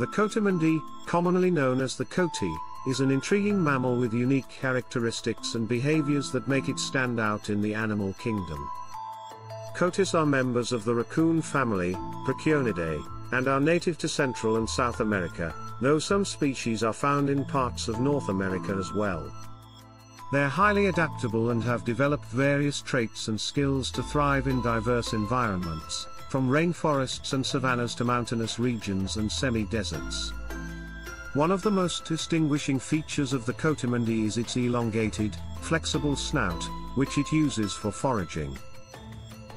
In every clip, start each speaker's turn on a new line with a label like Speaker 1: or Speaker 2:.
Speaker 1: The coatimundi, commonly known as the coati, is an intriguing mammal with unique characteristics and behaviors that make it stand out in the animal kingdom. Coatis are members of the raccoon family, Procyonidae, and are native to Central and South America, though some species are found in parts of North America as well. They're highly adaptable and have developed various traits and skills to thrive in diverse environments, from rainforests and savannas to mountainous regions and semi-deserts. One of the most distinguishing features of the coatimundi is its elongated, flexible snout, which it uses for foraging.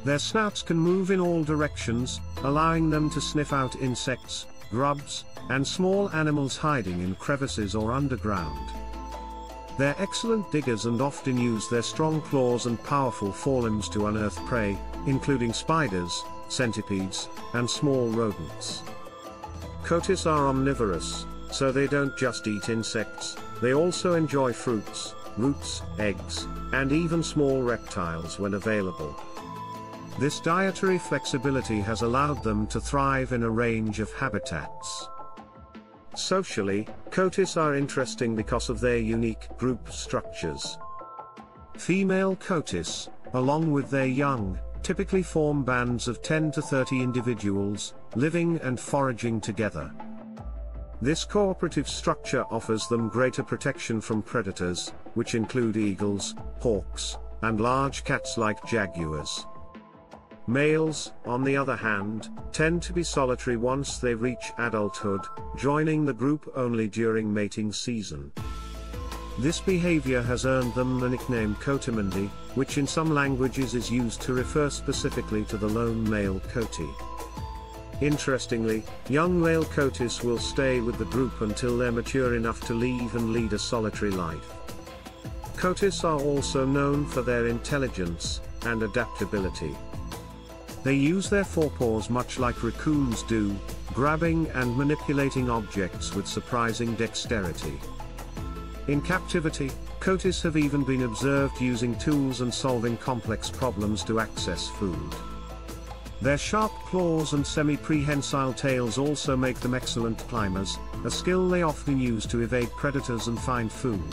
Speaker 1: Their snouts can move in all directions, allowing them to sniff out insects, grubs, and small animals hiding in crevices or underground. They're excellent diggers and often use their strong claws and powerful forelimbs to unearth prey, including spiders, centipedes, and small rodents. Coatis are omnivorous, so they don't just eat insects, they also enjoy fruits, roots, eggs, and even small reptiles when available. This dietary flexibility has allowed them to thrive in a range of habitats. Socially, coatis are interesting because of their unique group structures. Female coatis, along with their young, typically form bands of 10 to 30 individuals, living and foraging together. This cooperative structure offers them greater protection from predators, which include eagles, hawks, and large cats like jaguars. Males, on the other hand, tend to be solitary once they reach adulthood, joining the group only during mating season. This behavior has earned them the nickname coatimundi, which in some languages is used to refer specifically to the lone male coati. Interestingly, young male coatis will stay with the group until they're mature enough to leave and lead a solitary life. Coatis are also known for their intelligence and adaptability. They use their forepaws much like raccoons do, grabbing and manipulating objects with surprising dexterity. In captivity, coatis have even been observed using tools and solving complex problems to access food. Their sharp claws and semi-prehensile tails also make them excellent climbers, a skill they often use to evade predators and find food.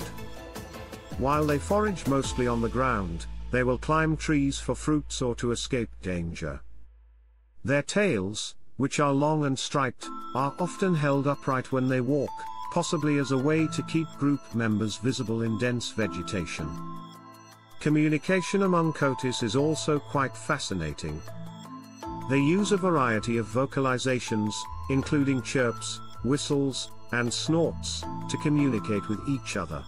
Speaker 1: While they forage mostly on the ground, they will climb trees for fruits or to escape danger. Their tails, which are long and striped, are often held upright when they walk, possibly as a way to keep group members visible in dense vegetation. Communication among coatis is also quite fascinating. They use a variety of vocalizations, including chirps, whistles, and snorts, to communicate with each other.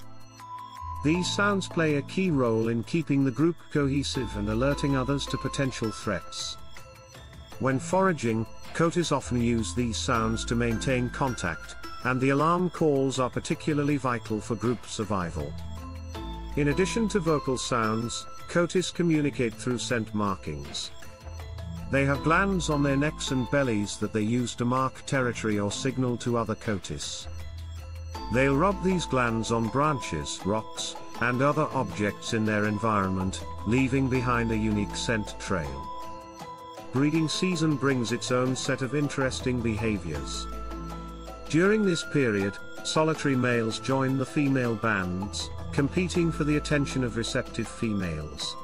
Speaker 1: These sounds play a key role in keeping the group cohesive and alerting others to potential threats. When foraging, coatis often use these sounds to maintain contact, and the alarm calls are particularly vital for group survival. In addition to vocal sounds, coatis communicate through scent markings. They have glands on their necks and bellies that they use to mark territory or signal to other coatis. They'll rub these glands on branches, rocks, and other objects in their environment, leaving behind a unique scent trail. Breeding season brings its own set of interesting behaviors. During this period, solitary males join the female bands, competing for the attention of receptive females.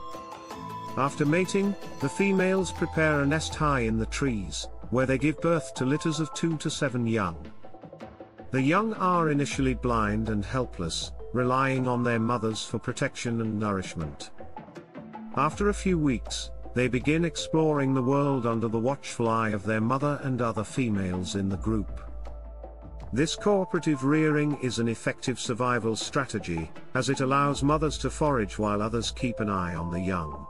Speaker 1: After mating, the females prepare a nest high in the trees, where they give birth to litters of 2 to 7 young. The young are initially blind and helpless, relying on their mothers for protection and nourishment. After a few weeks, they begin exploring the world under the watchful eye of their mother and other females in the group. This cooperative rearing is an effective survival strategy, as it allows mothers to forage while others keep an eye on the young.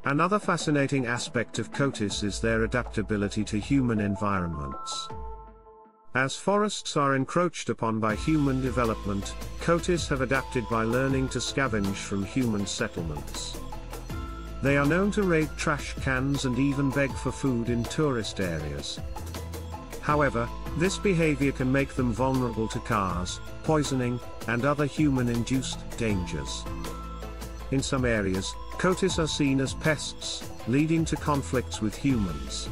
Speaker 1: Another fascinating aspect of coatis is their adaptability to human environments. As forests are encroached upon by human development, coatis have adapted by learning to scavenge from human settlements. They are known to raid trash cans and even beg for food in tourist areas. However, this behavior can make them vulnerable to cars, poisoning, and other human-induced dangers. In some areas, coatis are seen as pests, leading to conflicts with humans.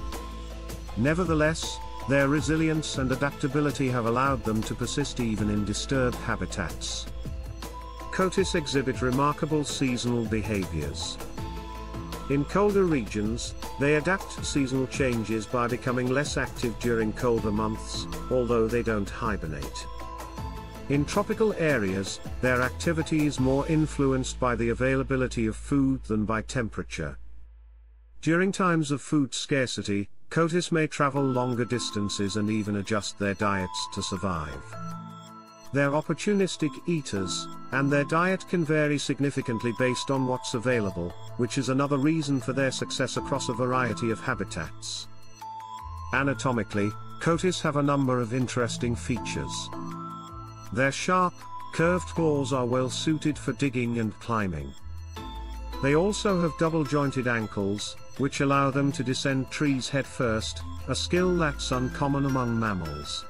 Speaker 1: Nevertheless, Their resilience and adaptability have allowed them to persist even in disturbed habitats. Coatis exhibit remarkable seasonal behaviors. In colder regions, they adapt to seasonal changes by becoming less active during colder months, although they don't hibernate. In tropical areas, their activity is more influenced by the availability of food than by temperature. During times of food scarcity, Coatis may travel longer distances and even adjust their diets to survive. They're opportunistic eaters, and their diet can vary significantly based on what's available, which is another reason for their success across a variety of habitats. Anatomically, Coatis have a number of interesting features. Their sharp, curved claws are well suited for digging and climbing. They also have double-jointed ankles, which allow them to descend trees headfirst, a skill that's uncommon among mammals.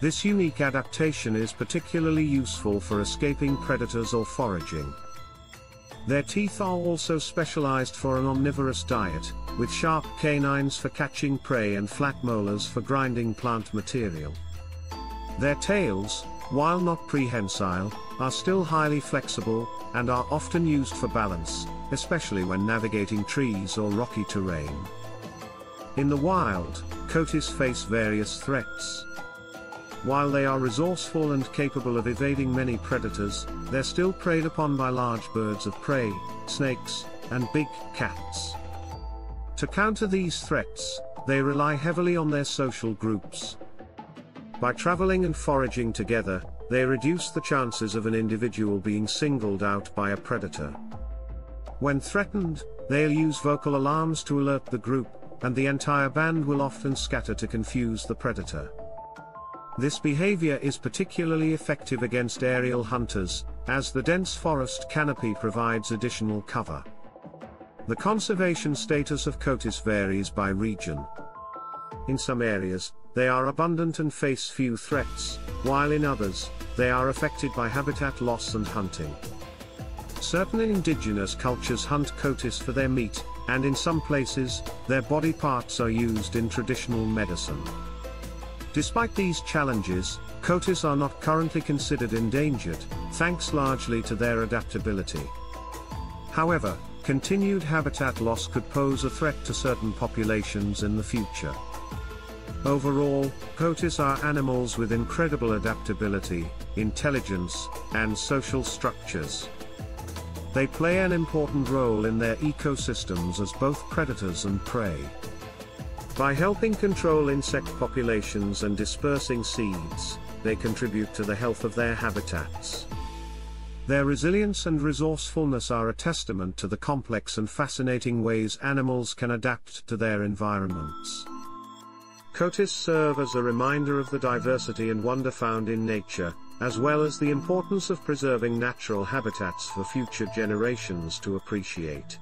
Speaker 1: This unique adaptation is particularly useful for escaping predators or foraging. Their teeth are also specialized for an omnivorous diet, with sharp canines for catching prey and flat molars for grinding plant material. Their tails, while not prehensile, are still highly flexible, and are often used for balance, especially when navigating trees or rocky terrain. In the wild, Coatis face various threats. While they are resourceful and capable of evading many predators, they're still preyed upon by large birds of prey, snakes, and big cats. To counter these threats, they rely heavily on their social groups. By traveling and foraging together, they reduce the chances of an individual being singled out by a predator. When threatened, they'll use vocal alarms to alert the group, and the entire band will often scatter to confuse the predator. This behavior is particularly effective against aerial hunters, as the dense forest canopy provides additional cover. The conservation status of Coatis varies by region. In some areas, they are abundant and face few threats, while in others, they are affected by habitat loss and hunting. Certain indigenous cultures hunt Coatis for their meat, and in some places, their body parts are used in traditional medicine. Despite these challenges, Coatis are not currently considered endangered, thanks largely to their adaptability. However, continued habitat loss could pose a threat to certain populations in the future. Overall, Coatis are animals with incredible adaptability, intelligence, and social structures. They play an important role in their ecosystems as both predators and prey. By helping control insect populations and dispersing seeds, they contribute to the health of their habitats. Their resilience and resourcefulness are a testament to the complex and fascinating ways animals can adapt to their environments. Coatis serve as a reminder of the diversity and wonder found in nature, as well as the importance of preserving natural habitats for future generations to appreciate.